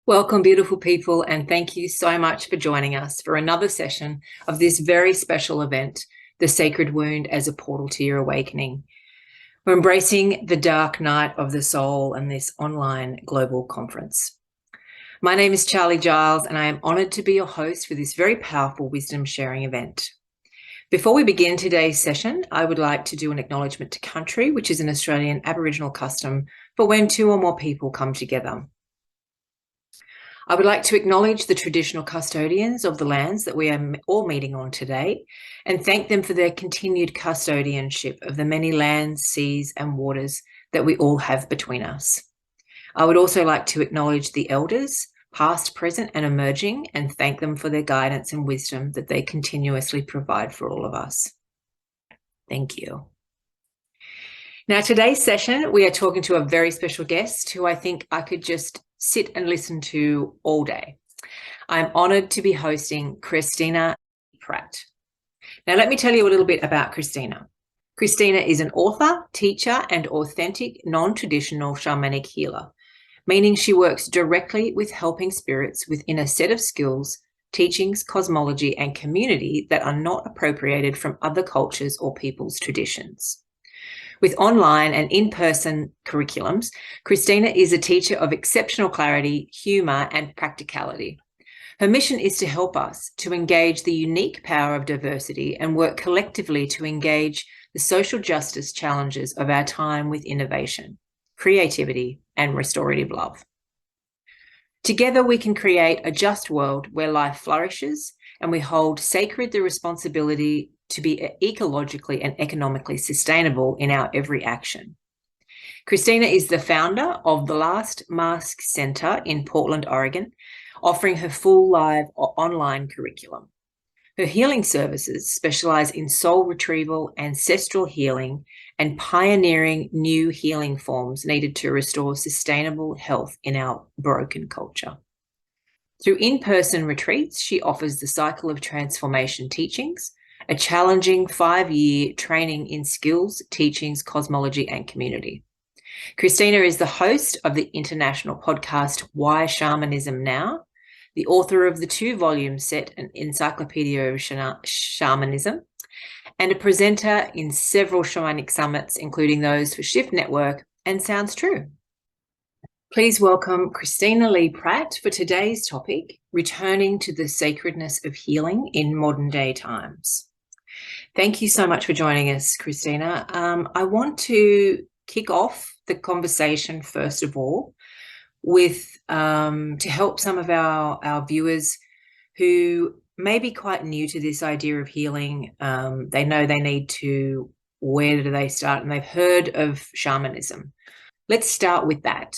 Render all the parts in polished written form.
Welcome, beautiful people, and thank you so much for joining us for another session of this very special event, The Sacred Wound as a Portal to Your Awakening. We're embracing the dark night of the soul in this online global conference. My name is Charlie Giles, and I am honoured to be your host for this very powerful wisdom sharing event. Before we begin today's session, I would like to do an acknowledgement to country, which is an Australian Aboriginal custom for when two or more people come together. I would like to acknowledge the traditional custodians of the lands that we are all meeting on today and thank them for their continued custodianship of the many lands, seas and waters that we all have between us. I would also like to acknowledge the elders, past, present and emerging, and thank them for their guidance and wisdom that they continuously provide for all of us. Thank you. Now, today's session, we are talking to a very special guest who I think I could just sit and listen to all day. I'm honoured to be hosting Christina Pratt. Now, let me tell you a little bit about Christina. Christina is an author, teacher, and authentic non-traditional shamanic healer, meaning she works directly with helping spirits within a set of skills, teachings, cosmology, and community that are not appropriated from other cultures or people's traditions. With online and in-person curriculums, Christina is a teacher of exceptional clarity, humour and practicality. Her mission is to help us to engage the unique power of diversity and work collectively to engage the social justice challenges of our time with innovation, creativity and restorative love. Together we can create a just world where life flourishes and we hold sacred the responsibility to be ecologically and economically sustainable in our every action. Christina is the founder of the Last Mask Center in Portland, Oregon, offering her full live or online curriculum. Her healing services specialize in soul retrieval, ancestral healing, and pioneering new healing forms needed to restore sustainable health in our broken culture. Through in-person retreats, she offers the Cycle of Transformation teachings, a challenging 5-year training in skills, teachings, cosmology, and community. Christina is the host of the international podcast, Why Shamanism Now, the author of the 2-volume set, An Encyclopedia of Shamanism, and a presenter in several shamanic summits, including those for Shift Network and Sounds True. Please welcome Christina Lee Pratt for today's topic, Returning to the Sacredness of Healing in Modern Day Times. Thank you so much for joining us, Christina. I want to kick off the conversation, first of all, with to help some of our viewers who may be quite new to this idea of healing. They know they need to, where do they start? And they've heard of shamanism. Let's start with that.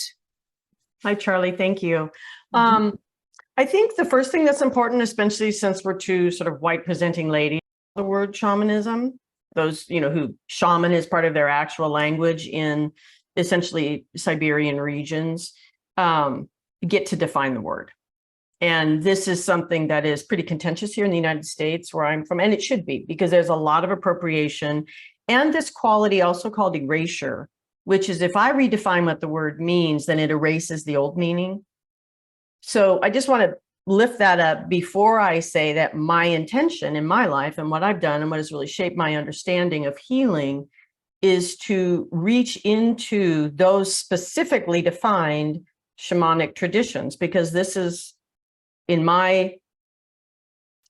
Hi, Charlie. Thank you. I think the first thing that's important, especially since we're two sort of white presenting ladies, the word shamanism, those, who shaman is part of their actual language in essentially Siberian regions, get to define the word. And this is something that is pretty contentious here in the United States, where I'm from, and it should be, because there's a lot of appropriation and this quality also called erasure, which is if I redefine what the word means, then it erases the old meaning. So I just want to lift that up before I say that my intention in my life and what I've done and what has really shaped my understanding of healing is to reach into those specifically defined shamanic traditions, because this is, in my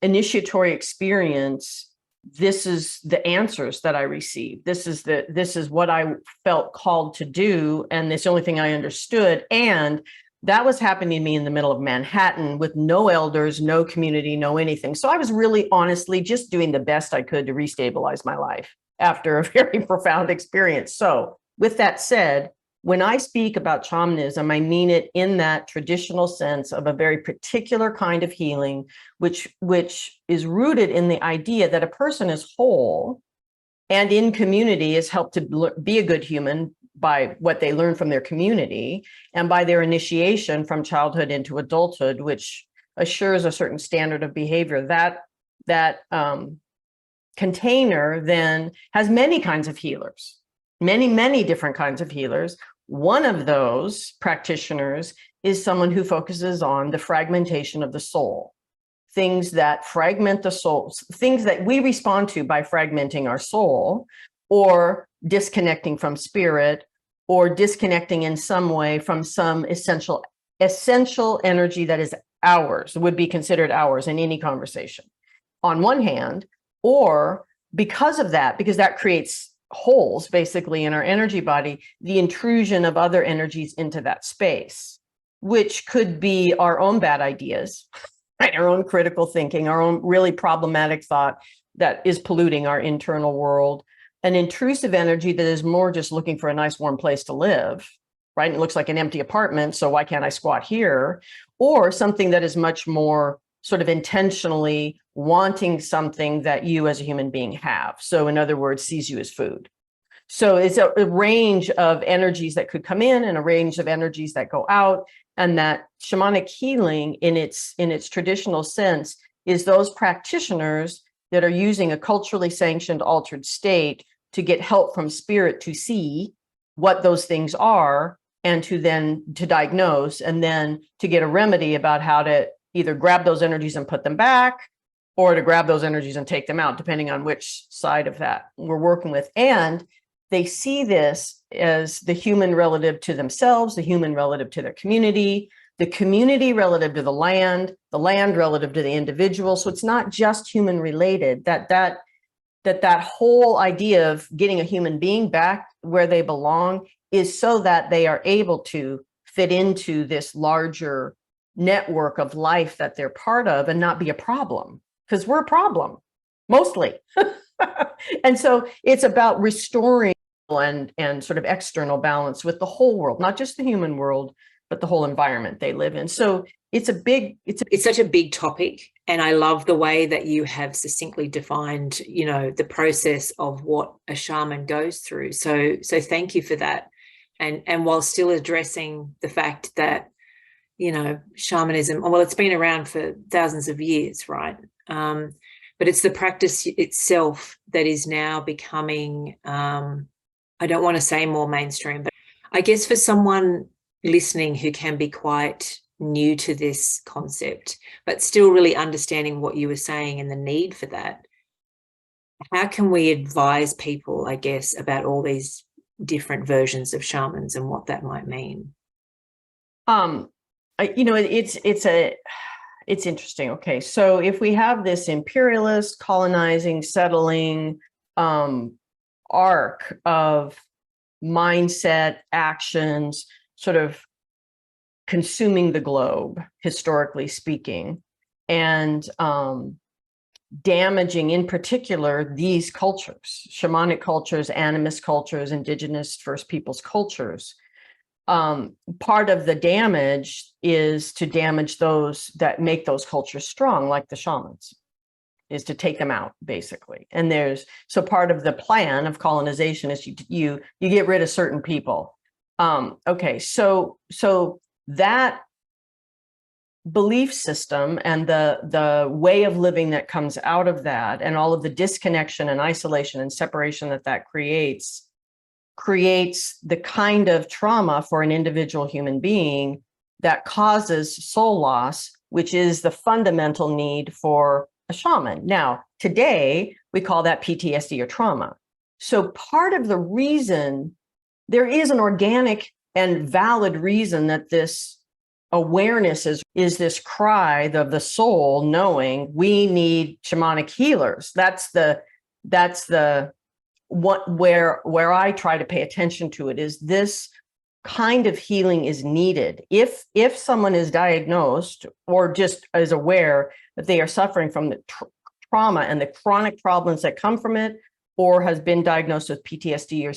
initiatory experience, this is the answers that I received. This is what I felt called to do, and it's the only thing I understood. And that was happening to me in the middle of Manhattan with no elders, no community, no anything. So I was really honestly just doing the best I could to restabilize my life after a very profound experience. So with that said, when I speak about shamanism, I mean it in that traditional sense of a very particular kind of healing, which is rooted in the idea that a person is whole and in community is helped to be a good human by what they learn from their community and by their initiation from childhood into adulthood, which assures a certain standard of behavior. That container then has many kinds of healers, many different kinds of healers, One of those practitioners is someone who focuses on the fragmentation of the soul, things that fragment the soul, things that we respond to by fragmenting our soul or disconnecting from spirit or disconnecting in some way from some essential energy that is ours, would be considered ours in any conversation on one hand, or because of that, because that creates holes basically in our energy body, the intrusion of other energies into that space, which could be our own bad ideas, right? Our own critical thinking, our own really problematic thought that is polluting our internal world, an intrusive energy that is more just looking for a nice warm place to live, right? It looks like an empty apartment, so why can't I squat here? Or something that is much more sort of intentionally wanting something that you as a human being have. So in other words, sees you as food. So it's a range of energies that could come in and a range of energies that go out. And that shamanic healing in its traditional sense is those practitioners that are using a culturally sanctioned altered state to get help from spirit to see what those things are and to diagnose and then to get a remedy about how to either grab those energies and put them back or to grab those energies and take them out, depending on which side of that we're working with. And they see this as the human relative to themselves, the human relative to their community, the community relative to the land relative to the individual. So it's not just human related, that whole idea of getting a human being back where they belong is so that they are able to fit into this larger network of life that they're part of and not be a problem, because we're a problem mostly. And so it's about restoring and sort of external balance with the whole world, not just the human world, but the whole environment they live in. So it's such a big topic. And I love the way that you have succinctly defined, the process of what a shaman goes through. So thank you for that. And while still addressing the fact that, shamanism, well, it's been around for thousands of years, right? But it's the practice itself that is now becoming, I don't want to say more mainstream, but I guess for someone listening who can be quite new to this concept, but still really understanding what you were saying and the need for that, how can we advise people, I guess, about all these different versions of shamans and what that might mean? It's interesting. Okay, so if we have this imperialist, colonizing, settling arc of mindset, actions, sort of consuming the globe, historically speaking, and damaging, in particular, these cultures, shamanic cultures, animist cultures, indigenous First Peoples cultures. Part of the damage is to damage those that make those cultures strong, like the shamans, is to take them out, basically. And so part of the plan of colonization is you get rid of certain people. Okay, so that belief system and the way of living that comes out of that, and all of the disconnection and isolation and separation that creates the kind of trauma for an individual human being that causes soul loss, which is the fundamental need for a shaman. Now, today, we call that PTSD or trauma. So part of the reason, there is an organic and valid reason that this awareness is this cry of the soul knowing we need shamanic healers. That's where I try to pay attention to it, is this kind of healing is needed. If someone is diagnosed or just is aware that they are suffering from the trauma and the chronic problems that come from it, or has been diagnosed with PTSD or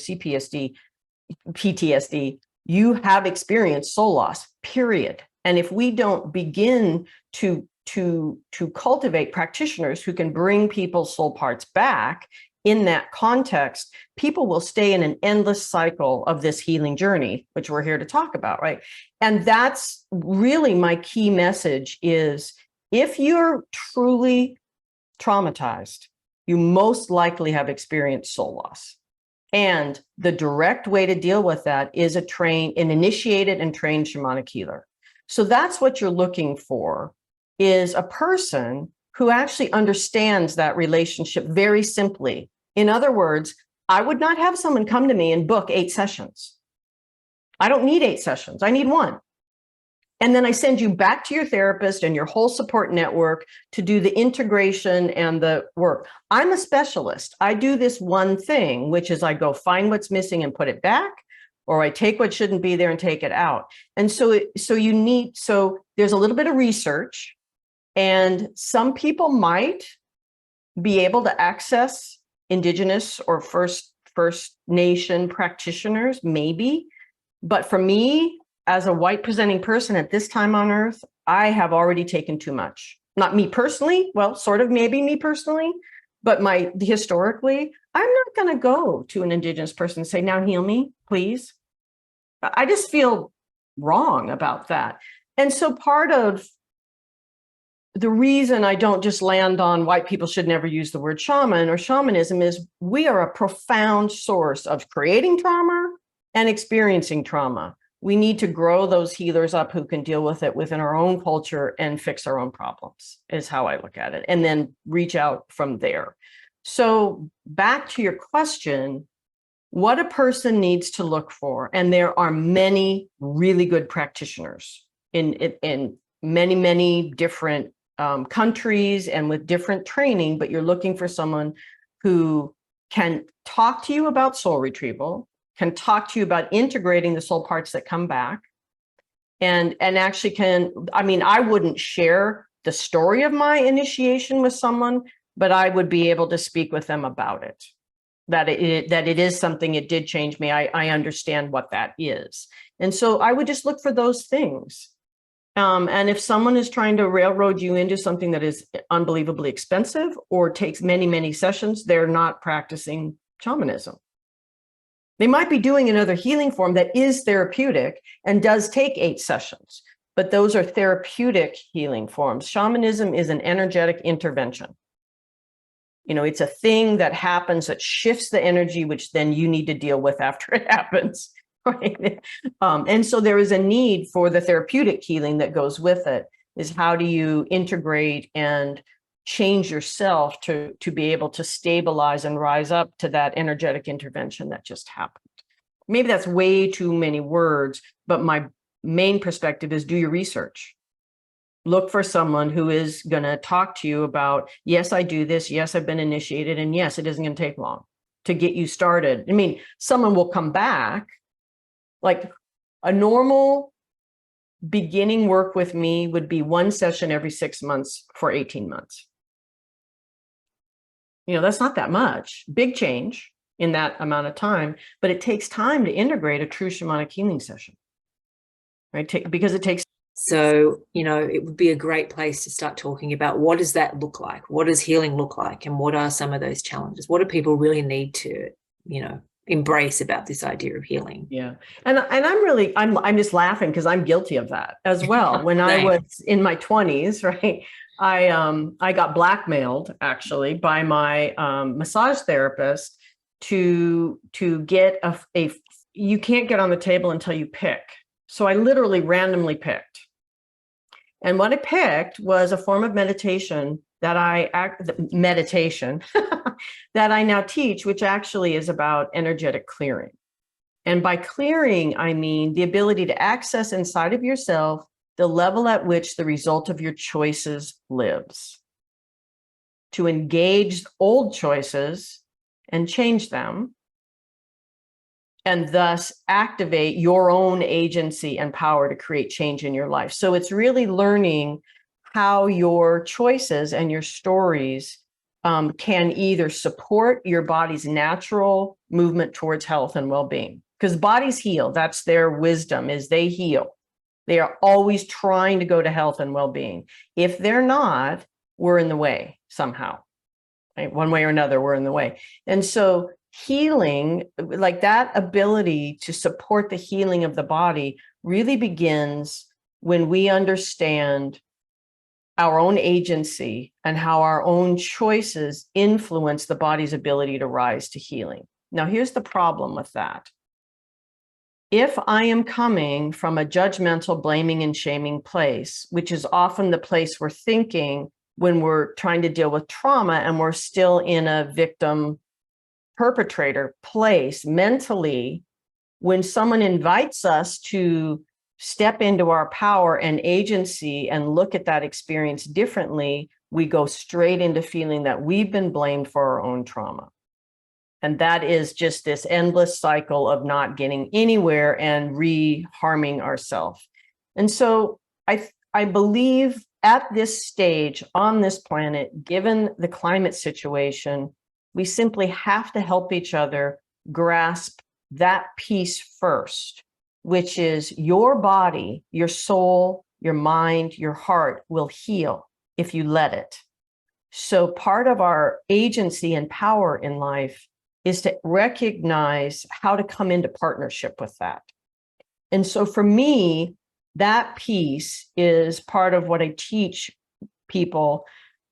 PTSD, you have experienced soul loss, period. And if we don't begin to cultivate practitioners who can bring people's soul parts back in that context, people will stay in an endless cycle of this healing journey, which we're here to talk about, right? And that's really my key message is, if you're truly traumatized, you most likely have experienced soul loss. And the direct way to deal with that is an initiated and trained shamanic healer. So that's what you're looking for, is a person who actually understands that relationship very simply. In other words, I would not have someone come to me and book 8 sessions. I don't need 8 sessions. I need 1. And then I send you back to your therapist and your whole support network to do the integration and the work. I'm a specialist. I do this one thing, which is I go find what's missing and put it back, or I take what shouldn't be there and take it out. And so there's a little bit of research, and some people might be able to access Indigenous or First Nation practitioners, maybe. But for me, as a white presenting person at this time on earth, I have already taken too much. Not me personally, well, sort of maybe me personally, but historically, I'm not going to go to an Indigenous person and say, now heal me, please. I just feel wrong about that. And so part of the reason I don't just land on white people should never use the word shaman or shamanism is we are a profound source of creating trauma and experiencing trauma. We need to grow those healers up who can deal with it within our own culture and fix our own problems, is how I look at it, and then reach out from there. So back to your question, what a person needs to look for, and there are many really good practitioners in many, many different countries and with different training, but you're looking for someone who can talk to you about soul retrieval, can talk to you about integrating the soul parts that come back, and actually I wouldn't share the story of my initiation with someone, but I would be able to speak with them about it, that it is something, it did change me. I understand what that is. And so I would just look for those things. And if someone is trying to railroad you into something that is unbelievably expensive or takes many, many sessions, they're not practicing shamanism. They might be doing another healing form that is therapeutic and does take 8 sessions, but those are therapeutic healing forms. Shamanism is an energetic intervention. It's a thing that happens that shifts the energy, which then you need to deal with after it happens. Right? And so there is a need for the therapeutic healing that goes with it, is how do you integrate and change yourself to be able to stabilize and rise up to that energetic intervention that just happened. Maybe that's way too many words, but my main perspective is do your research. Look for someone who is going to talk to you about, yes, I do this. Yes, I've been initiated. And yes, it isn't going to take long to get you started. I mean, someone will come back. Like a normal beginning work with me would be 1 session every 6 months for 18 months. That's not that much. Big change in that amount of time, but it takes time to integrate a true shamanic healing session, right? Because it takes. So, it would be a great place to start talking about what does that look like? What does healing look like? And what are some of those challenges? What do people really need to, embrace about this idea of healing? Yeah. And I'm just laughing because I'm guilty of that as well. When I was in my 20s, right? I got blackmailed actually by my massage therapist to get a you can't get on the table until you pick. So I literally randomly picked. And what I picked was a form of meditation that that I now teach, which actually is about energetic clearing. And by clearing, I mean the ability to access inside of yourself the level at which the result of your choices lives, to engage old choices and change them, and thus activate your own agency and power to create change in your life. So it's really learning how your choices and your stories can either support your body's natural movement towards health and well-being, because bodies heal. That's their wisdom, is they heal. They are always trying to go to health and well-being. If they're not, we're in the way somehow. Right? One way or another, we're in the way. And so healing, like that ability to support the healing of the body, really begins when we understand our own agency and how our own choices influence the body's ability to rise to healing. Now, here's the problem with that. If I am coming from a judgmental, blaming, and shaming place, which is often the place we're thinking when we're trying to deal with trauma and we're still in a victim perpetrator place mentally, when someone invites us to step into our power and agency and look at that experience differently, we go straight into feeling that we've been blamed for our own trauma. And that is just this endless cycle of not getting anywhere and re-harming ourselves. And so I believe at this stage on this planet, given the climate situation, we simply have to help each other grasp that piece first, which is your body, your soul, your mind, your heart will heal if you let it. So part of our agency and power in life is to recognize how to come into partnership with that. And so for me, that piece is part of what I teach people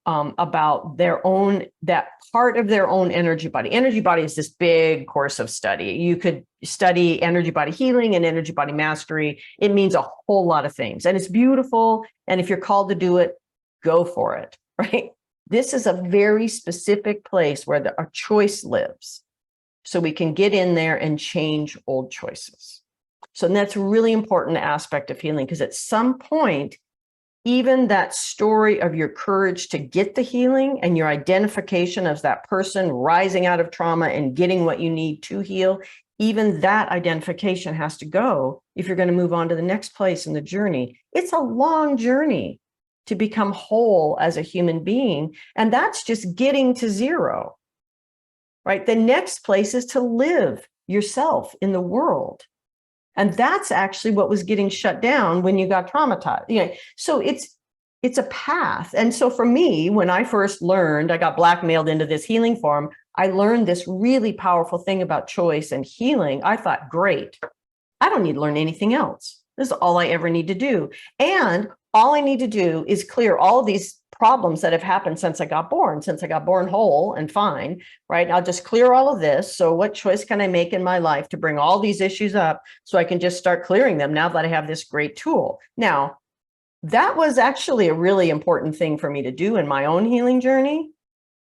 about their own, that part of their own energy body. Energy body is this big course of study. You could study energy body healing and energy body mastery. It means a whole lot of things, and it's beautiful. And if you're called to do it, go for it, right? This is a very specific place where our choice lives. So we can get in there and change old choices. So that's a really important aspect of healing, because at some point, even that story of your courage to get the healing and your identification as that person rising out of trauma and getting what you need to heal, even that identification has to go if you're going to move on to the next place in the journey. It's a long journey to become whole as a human being. And that's just getting to zero, right? The next place is to live yourself in the world. And that's actually what was getting shut down when you got traumatized. So it's a path. And so for me, when I first learned, I got blackmailed into this healing form, I learned this really powerful thing about choice and healing. I thought, great, I don't need to learn anything else. This is all I ever need to do. And all I need to do is clear all of these problems that have happened since I got born whole and fine, right? I'll just clear all of this. So what choice can I make in my life to bring all these issues up so I can just start clearing them now that I have this great tool? Now, that was actually a really important thing for me to do in my own healing journey,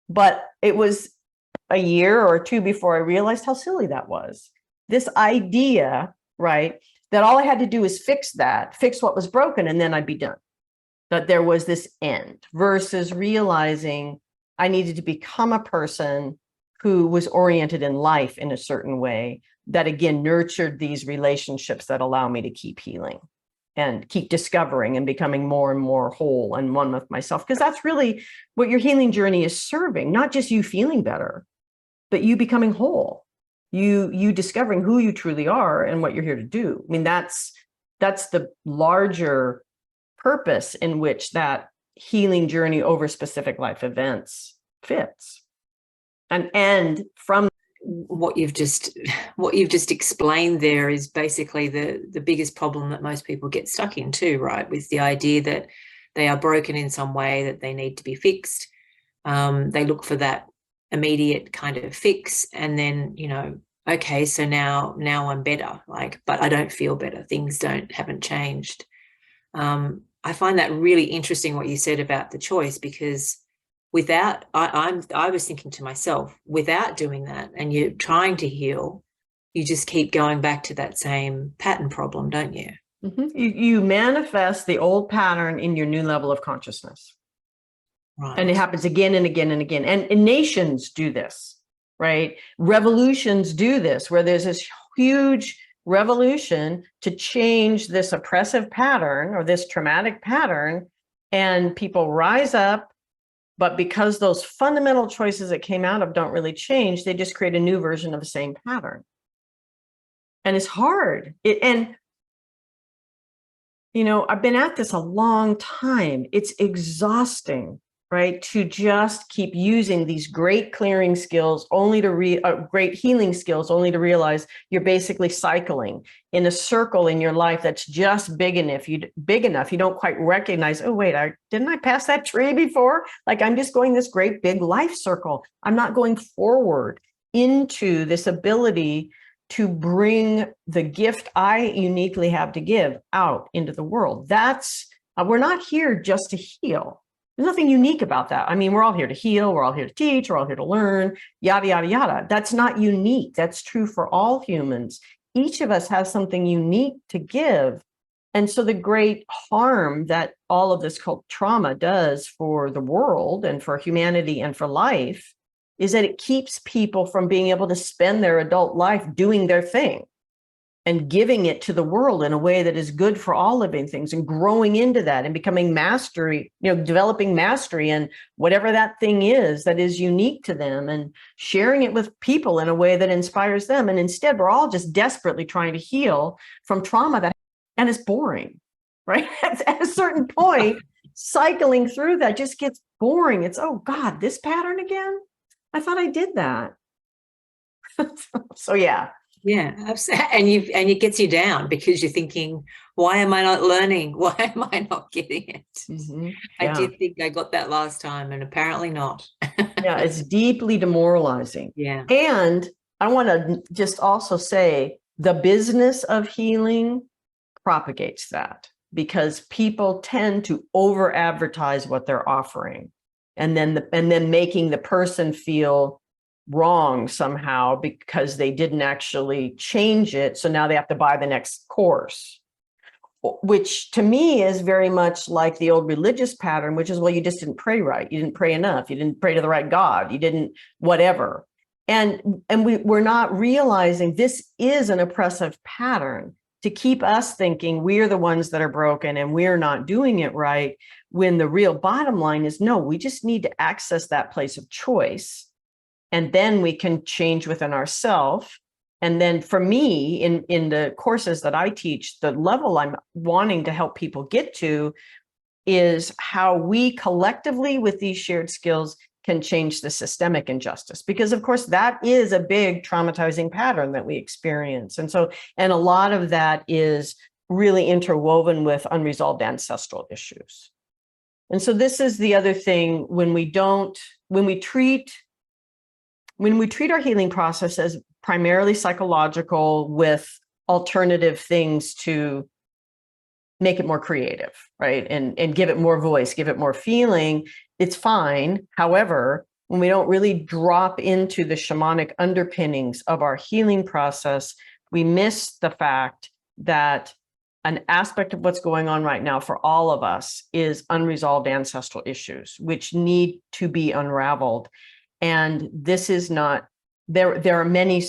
but it was a year or two before I realized how silly that was. This idea, right, that all I had to do is fix what was broken, and then I'd be done. That there was this end, versus realizing I needed to become a person who was oriented in life in a certain way that, again, nurtured these relationships that allow me to keep healing and keep discovering and becoming more and more whole and one with myself. Because that's really what your healing journey is serving, not just you feeling better, but you becoming whole, you discovering who you truly are and what you're here to do. I mean, that's the larger purpose in which that healing journey over specific life events fits. And from what you've just explained there is basically the biggest problem that most people get stuck into, right? With the idea that they are broken in some way, that they need to be fixed. They look for that immediate kind of fix, and then, okay, so now I'm better, but I don't feel better. Things haven't changed. I find that really interesting what you said about the choice, because I was thinking to myself, without doing that and you're trying to heal, you just keep going back to that same pattern problem, don't you? Mm-hmm. You manifest the old pattern in your new level of consciousness. Right. And it happens again and again and again. And nations do this, right? Revolutions do this, where there's this huge revolution to change this oppressive pattern or this traumatic pattern, and people rise up, but because those fundamental choices that came out of don't really change, they just create a new version of the same pattern. And it's hard. I've been at this a long time. It's exhausting, right? To just keep using these great clearing skills great healing skills, only to realize you're basically cycling in a circle in your life that's just big enough. You don't quite recognize, oh, wait, didn't I pass that tree before? I'm just going this great big life circle. I'm not going forward. into this ability to bring the gift I uniquely have to give out into the world. That's, we're not here just to heal. There's nothing unique about that. I mean, we're all here to heal. We're all here to teach. We're all here to learn, yada, yada, yada. That's not unique. That's true for all humans. Each of us has something unique to give. And so the great harm that all of this called trauma does for the world and for humanity and for life is that it keeps people from being able to spend their adult life doing their thing and giving it to the world in a way that is good for all living things, and growing into that and becoming mastery, developing mastery in whatever that thing is that is unique to them, and sharing it with people in a way that inspires them. And instead, we're all just desperately trying to heal from trauma and it's boring, right? At a certain point, cycling through that just gets boring. It's, oh God, this pattern again? I thought I did that. So yeah. Yeah, absolutely. And it gets you down because you're thinking, why am I not learning? Why am I not getting it? Mm-hmm. I Yeah. did think I got that last time, and apparently not. Yeah, it's deeply demoralizing. Yeah. And I want to just also say the business of healing propagates that, because people tend to over advertise what they're offering, and then making the person feel wrong somehow because they didn't actually change it. So now they have to buy the next course, which to me is very much like the old religious pattern, which is, well, you just didn't pray right. You didn't pray enough. You didn't pray to the right God. You didn't whatever. And we're not realizing this is an oppressive pattern to keep us thinking we're the ones that are broken and we're not doing it right, when the real bottom line is, no, we just need to access that place of choice. And then we can change within ourselves. And then for me, in the courses that I teach, the level I'm wanting to help people get to is how we collectively with these shared skills can change the systemic injustice. Because of course, that is a big traumatizing pattern that we experience. And a lot of that is really interwoven with unresolved ancestral issues. And so this is the other thing, when we treat our healing process as primarily psychological with alternative things to make it more creative, right? And give it more voice, give it more feeling, it's fine. However, when we don't really drop into the shamanic underpinnings of our healing process, we miss the fact that an aspect of what's going on right now for all of us is unresolved ancestral issues, which need to be unraveled. And this is not, there are many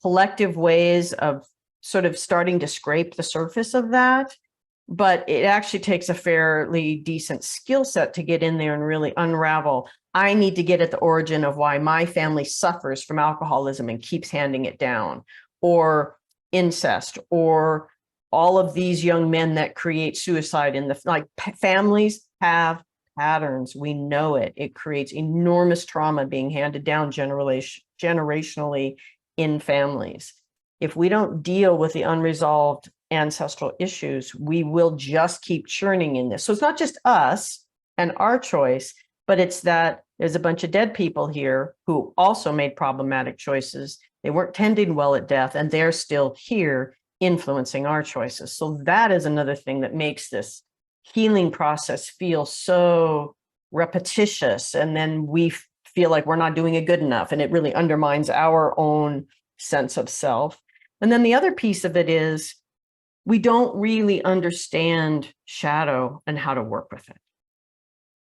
collective ways of sort of starting to scrape the surface of that, but it actually takes a fairly decent skill set to get in there and really unravel. I need to get at the origin of why my family suffers from alcoholism and keeps handing it down, or incest, or all of these young men that create suicide in the, families have patterns. We know it. It creates enormous trauma being handed down generationally in families. If we don't deal with the unresolved ancestral issues, we will just keep churning in this. So it's not just us and our choice, but it's that there's a bunch of dead people here who also made problematic choices. They weren't tending well at death, and they're still here influencing our choices. So that is another thing that makes this healing process feel so repetitious, and then we feel like we're not doing it good enough, and it really undermines our own sense of self. And then the other piece of it is we don't really understand shadow and how to work with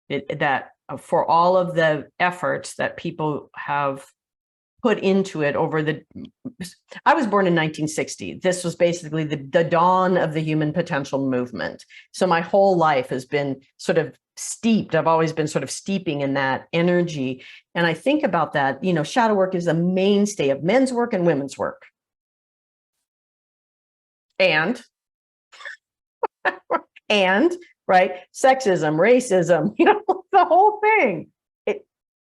it. That for all of the efforts that people have put into it I was born in 1960. This was basically the dawn of the human potential movement. So my whole life has been sort of steeped. I've always been sort of steeping in that energy. And I think about that, shadow work is a mainstay of men's work and women's work. And right, sexism, racism, the whole thing.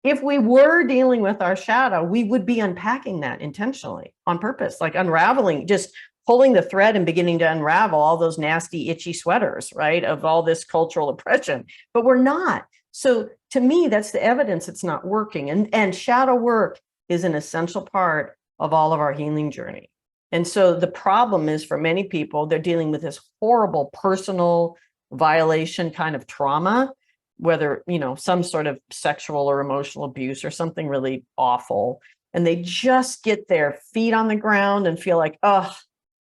If we were dealing with our shadow, we would be unpacking that intentionally, on purpose, like unraveling, just pulling the thread and beginning to unravel all those nasty, itchy sweaters, right, of all this cultural oppression. But we're not. So to me, that's the evidence it's not working. And shadow work is an essential part of all of our healing journey. And so the problem is, for many people, they're dealing with this horrible personal violation kind of trauma, whether, some sort of sexual or emotional abuse or something really awful. And they just get their feet on the ground and feel like, oh,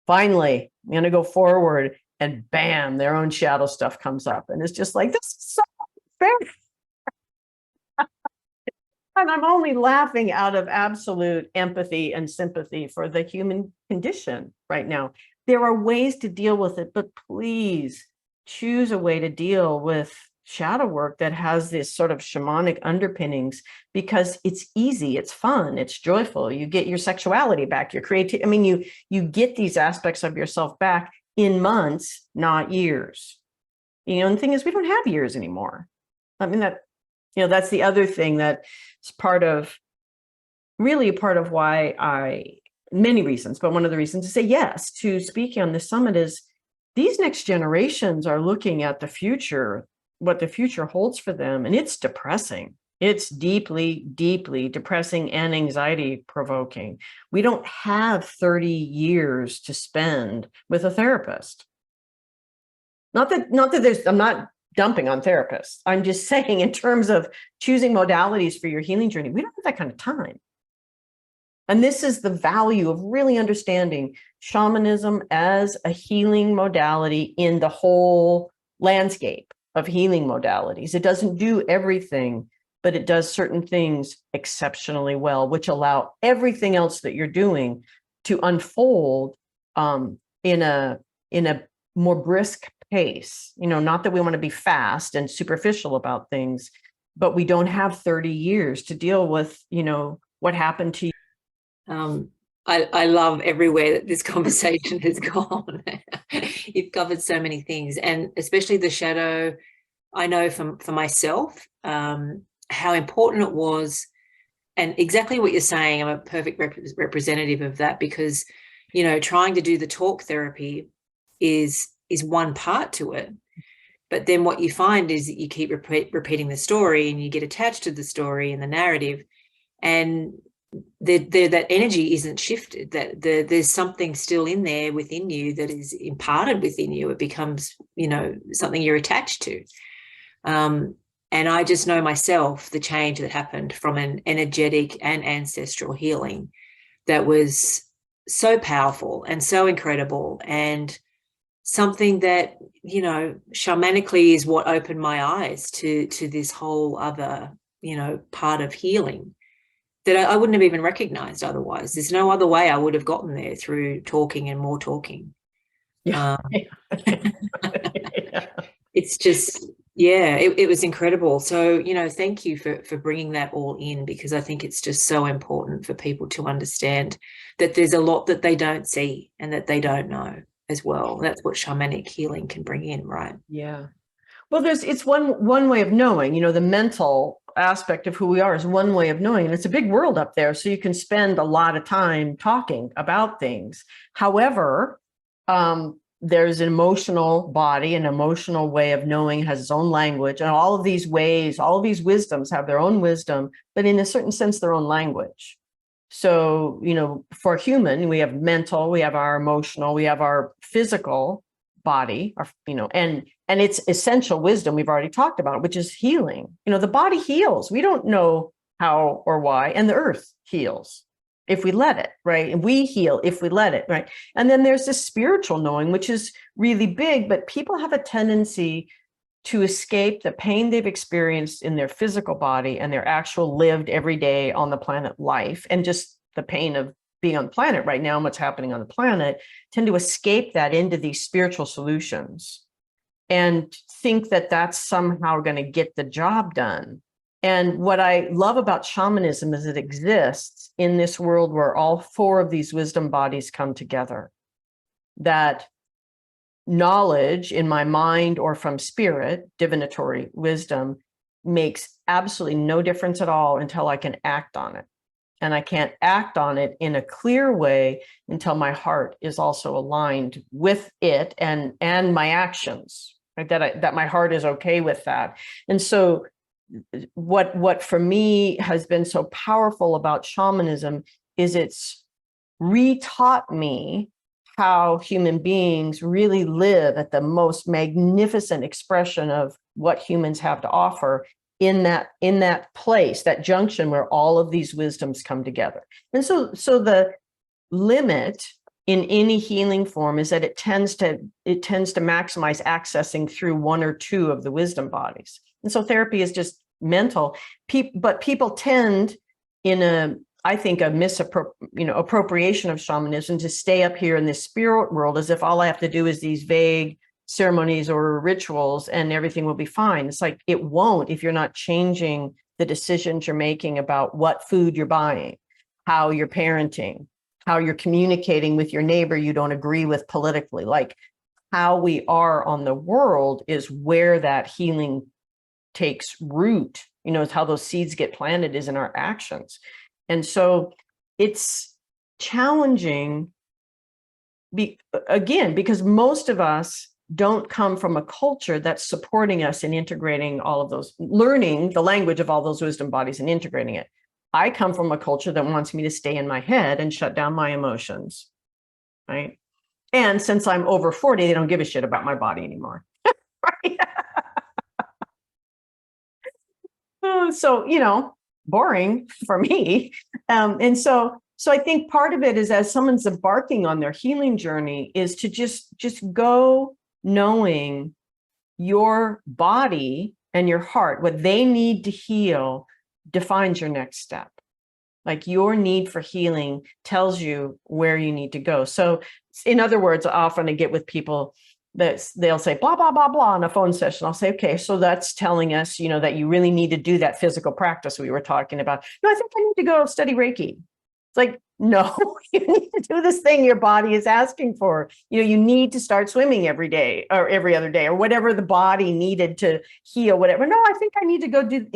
finally, I'm going to go forward. And bam, their own shadow stuff comes up. And it's just like, this is so unfair. And I'm only laughing out of absolute empathy and sympathy for the human condition right now. There are ways to deal with it, but please choose a way to deal with shadow work that has this sort of shamanic underpinnings, because it's easy, it's fun, it's joyful. You get your sexuality back, your creativity. I mean, you get these aspects of yourself back in months, not years. And the thing is, we don't have years anymore. I mean, that's the other thing that is really a part of why many reasons, but one of the reasons to say yes to speaking on this summit is these next generations are looking at the future, what the future holds for them. And it's depressing. It's deeply, deeply depressing and anxiety provoking. We don't have 30 years to spend with a therapist. Not that I'm not dumping on therapists. I'm just saying, in terms of choosing modalities for your healing journey, we don't have that kind of time. And this is the value of really understanding shamanism as a healing modality in the whole landscape of healing modalities. It doesn't do everything, but it does certain things exceptionally well, which allow everything else that you're doing to unfold in a more brisk pace. Not that we want to be fast and superficial about things, but we don't have 30 years to deal with, what happened to you. I love everywhere that this conversation has gone. You've covered so many things, and especially the shadow. I know for myself, how important it was, and exactly what you're saying. I'm a perfect representative of that, because, trying to do the talk therapy is one part to it. But then what you find is that you keep repeating the story, and you get attached to the story and the narrative, and that energy isn't shifted, that there's something still in there within you that is imparted within you. It becomes, something you're attached to. And I just know myself, the change that happened from an energetic and ancestral healing that was so powerful and so incredible, and something that, shamanically is what opened my eyes to this whole other, part of healing that I wouldn't have even recognized otherwise. There's no other way I would have gotten there through talking and more talking. Yeah. It's just, it was incredible. So, thank you for bringing that all in, because I think it's just so important for people to understand that there's a lot that they don't see and that they don't know as well. That's what shamanic healing can bring in, right? Yeah. Well, it's one way of knowing, the mental aspect of who we are is one way of knowing, and it's a big world up there. So you can spend a lot of time talking about things. However, there's an emotional body, an emotional way of knowing, has its own language, and all of these ways, all of these wisdoms have their own wisdom, but in a certain sense, their own language. So, for human, we have mental, we have our emotional, we have our physical body, and it's essential wisdom we've already talked about, which is healing. The body heals. We don't know how or why, and the earth heals if we let it, right? And we heal if we let it, right? And then there's this spiritual knowing, which is really big, but people have a tendency to escape the pain they've experienced in their physical body and their actual lived every day on the planet life, and just the pain of being on the planet right now and what's happening on the planet, tend to escape that into these spiritual solutions and think that that's somehow going to get the job done. And what I love about shamanism is it exists in this world where all four of these wisdom bodies come together. That knowledge in my mind or from spirit, divinatory wisdom, makes absolutely no difference at all until I can act on it. And I can't act on it in a clear way until my heart is also aligned with it and my actions, right? That my heart is okay with that. And so what for me has been so powerful about shamanism is it's retaught me how human beings really live at the most magnificent expression of what humans have to offer in that place, that junction where all of these wisdoms come together. And so the limit in any healing form is that it tends to maximize accessing through one or two of the wisdom bodies. And so therapy is just mental. But people tend, in I think a appropriation of shamanism, to stay up here in this spirit world as if all I have to do is these vague ceremonies or rituals and everything will be fine. It's like, it won't if you're not changing the decisions you're making about what food you're buying, how you're parenting, how you're communicating with your neighbor you don't agree with politically. Like, how we are on the world is where that healing takes root. It's how those seeds get planted, is in our actions. And so it's challenging, again, because most of us don't come from a culture that's supporting us in integrating all of those, learning the language of all those wisdom bodies and integrating it. I come from a culture that wants me to stay in my head and shut down my emotions, right? And since I'm over 40, they don't give a shit about my body anymore. Right? So, boring for me. And so I think part of it is, as someone's embarking on their healing journey, is to just go knowing your body and your heart, what they need to heal defines your next step. Like, your need for healing tells you where you need to go. So in other words, often I get with people that they'll say blah, blah, blah, blah on a phone session. I'll say, okay, so that's telling us, that you really need to do that physical practice we were talking about. No, I think I need to go study Reiki. It's like, no, you need to do this thing your body is asking for. You need to start swimming every day or every other day or whatever the body needed to heal, whatever. No, I think I need to go do,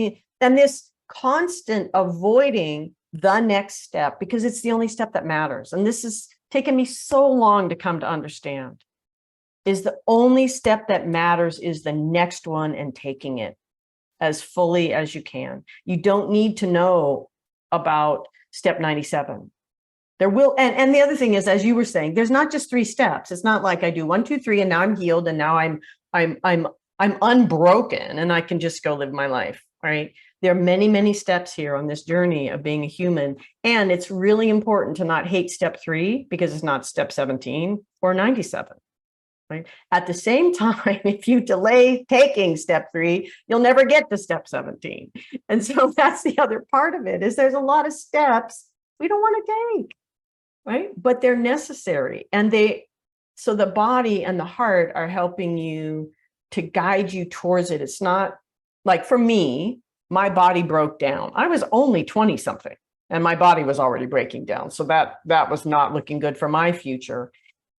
and this constant avoiding the next step, because it's the only step that matters. And this has taken me so long to come to understand, is the only step that matters is the next one, and taking it as fully as you can. You don't need to know about step 97. There will, and the other thing is, as you were saying, there's not just 3 steps. It's not like I do 1, 2, 3, and now I'm healed, and now I'm unbroken, and I can just go live my life. Right? There are many, many steps here on this journey of being a human, and it's really important to not hate step 3 because it's not step 17 or 97. Right? At the same time, if you delay taking step 3, you'll never get to step 17. And so that's the other part of it, is there's a lot of steps we don't want to take, right? But they're necessary. And so the body and the heart are helping you to guide you towards it. It's not like, for me, my body broke down. I was only 20 something and my body was already breaking down. So that was not looking good for my future.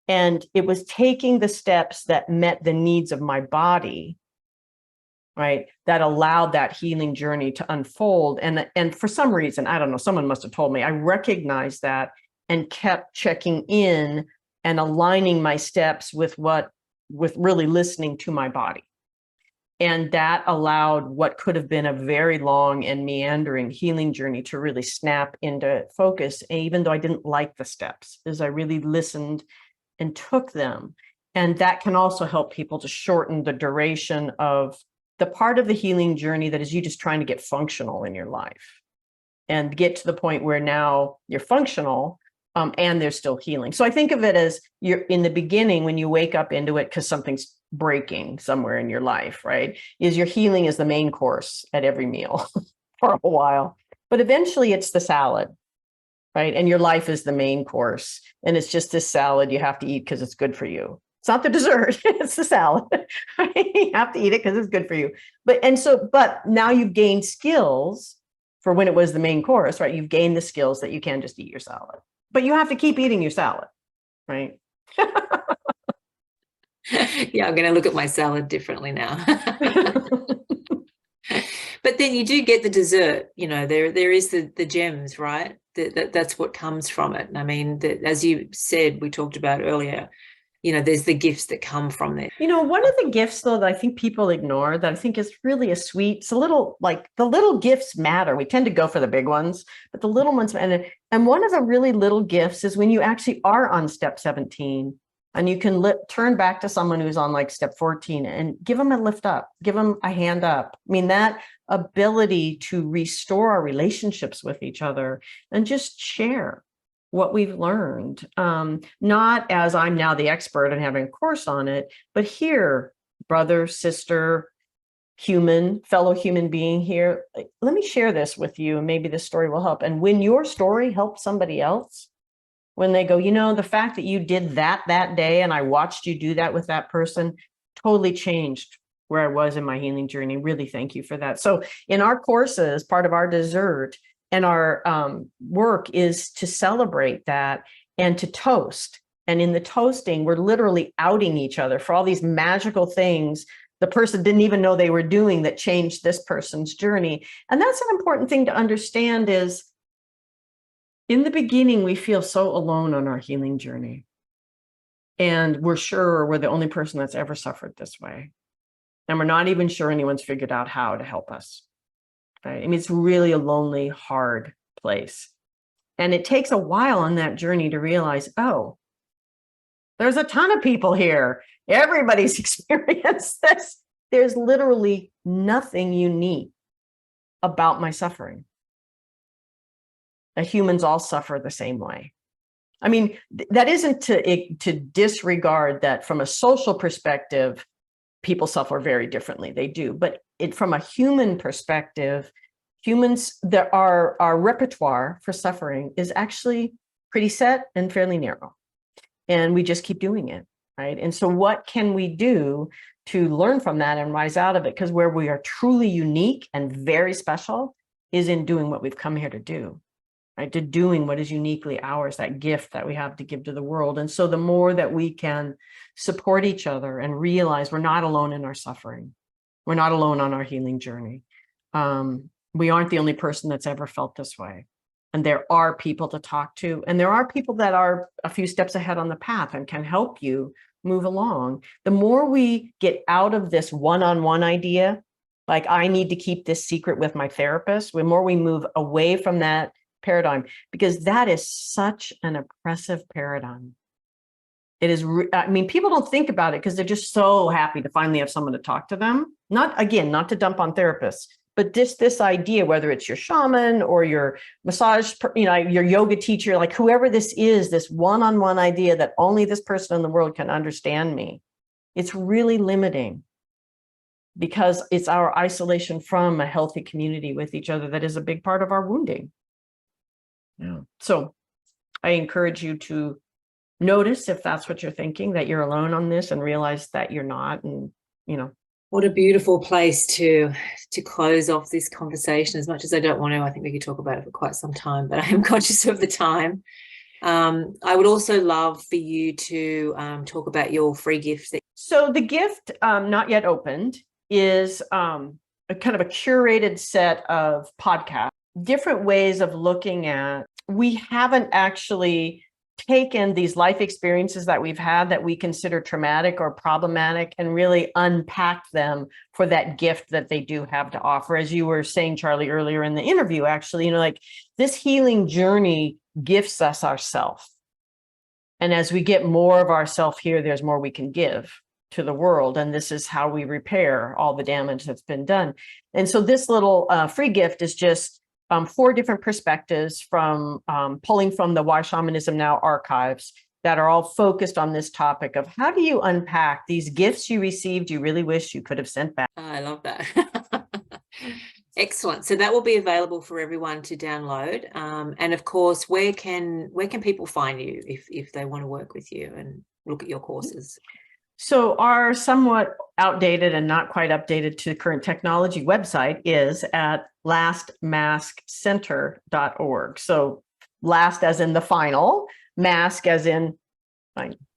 And it was taking the steps that met the needs of my body, right, that allowed that healing journey to unfold. And for some reason, I don't know, someone must have told me, I recognized that and kept checking in and aligning my steps with really listening to my body. And that allowed what could have been a very long and meandering healing journey to really snap into focus. And even though I didn't like the steps, as I really listened and took them. And that can also help people to shorten the duration of the part of the healing journey that is you just trying to get functional in your life and get to the point where now you're functional and there's still healing. So I think of it as, you're in the beginning when you wake up into it because something's breaking somewhere in your life, right? Is your healing is the main course at every meal for a while, but eventually it's the salad. Right? And your life is the main course. And it's just this salad you have to eat because it's good for you. It's not the dessert, it's the salad. Right? You have to eat it because it's good for you. But now you've gained skills for when it was the main course, right? You've gained the skills that you can just eat your salad. But you have to keep eating your salad, right? Yeah, I'm going to look at my salad differently now. But then you do get the dessert, there is the gems, right? That's what comes from it. And I mean, as you said, we talked about earlier, there's the gifts that come from there. One of the gifts, though, that I think people ignore, that I think is really it's a little, like, the little gifts matter. We tend to go for the big ones, but the little ones, and one of the really little gifts is when you actually are on step 17 and you can turn back to someone who's on like step 14 and give them a lift up, give them a hand up. I mean, that ability to restore our relationships with each other and just share what we've learned, not as I'm now the expert and having a course on it, but here, brother, sister, fellow human being here, let me share this with you and maybe this story will help. And when your story helps somebody else, when they go, the fact that you did that day and I watched you do that with that person totally changed where I was in my healing journey. Really, thank you for that. So in our courses, part of our dessert and our work is to celebrate that and to toast. And in the toasting, we're literally outing each other for all these magical things the person didn't even know they were doing that changed this person's journey. And that's an important thing to understand is, in the beginning, we feel so alone on our healing journey. And we're sure we're the only person that's ever suffered this way. And we're not even sure anyone's figured out how to help us. Right? I mean, it's really a lonely, hard place. And it takes a while on that journey to realize, oh, there's a ton of people here. Everybody's experienced this. There's literally nothing unique about my suffering. That humans all suffer the same way. I mean, that isn't to disregard that from a social perspective, people suffer very differently. They do. But from a human perspective, humans, our repertoire for suffering is actually pretty set and fairly narrow. And we just keep doing it, right? And so what can we do to learn from that and rise out of it? Because where we are truly unique and very special is in doing what we've come here to do. Right, to doing what is uniquely ours, that gift that we have to give to the world. And so the more that we can support each other and realize we're not alone in our suffering, we're not alone on our healing journey. We aren't the only person that's ever felt this way. And there are people to talk to, and there are people that are a few steps ahead on the path and can help you move along. The more we get out of this one-on-one idea, like I need to keep this secret with my therapist, the more we move away from that paradigm, because that is such an oppressive paradigm. It is, I mean, people don't think about it because they're just so happy to finally have someone to talk to them. Not to dump on therapists, but this idea, whether it's your shaman or your massage, your yoga teacher, like whoever this is, this one-on-one idea that only this person in the world can understand me. It's really limiting because it's our isolation from a healthy community with each other that is a big part of our wounding. Yeah. So I encourage you to notice if that's what you're thinking, that you're alone on this, and realize that you're not. And, what a beautiful place to close off this conversation. As much as I don't want to, I think we could talk about it for quite some time, but I am conscious of the time. I would also love for you to talk about your free gift. So the gift, not yet opened, is a kind of a curated set of podcasts, different ways of looking at. We haven't actually taken these life experiences that we've had that we consider traumatic or problematic and really unpacked them for that gift that they do have to offer. As you were saying, Charlie, earlier in the interview, actually, like this healing journey gifts us ourself. And as we get more of ourself here, there's more we can give to the world. And this is how we repair all the damage that's been done. And so this little free gift is just 4 different perspectives from pulling from the Why Shamanism Now archives that are all focused on this topic of how do you unpack these gifts you received you really wish you could have sent back. I love that. Excellent. So that will be available for everyone to download. And of course, where can people find you if they want to work with you and look at your courses? So our somewhat outdated and not quite updated to current technology website is at lastmaskcenter.org. So last as in the final, mask as in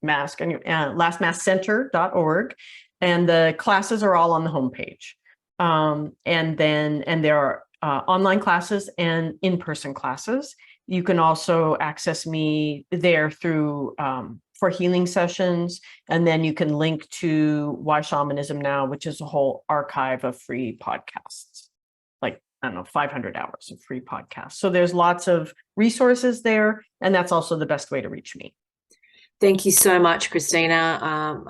mask, and lastmaskcenter.org. And the classes are all on the homepage. And there are online classes and in-person classes. You can also access me there through for healing sessions. And then you can link to Why Shamanism Now, which is a whole archive of free podcasts, like, I don't know, 500 hours of free podcasts. So there's lots of resources there. And that's also the best way to reach me. Thank you so much, Christina.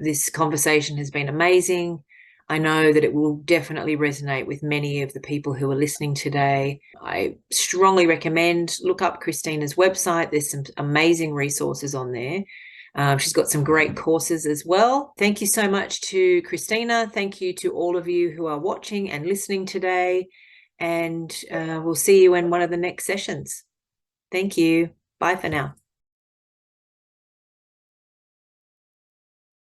This conversation has been amazing. I know that it will definitely resonate with many of the people who are listening today. I strongly recommend look up Christina's website. There's some amazing resources on there. She's got some great courses as well. Thank you so much to Christina. Thank you to all of you who are watching and listening today. And we'll see you in one of the next sessions. Thank you. Bye for now.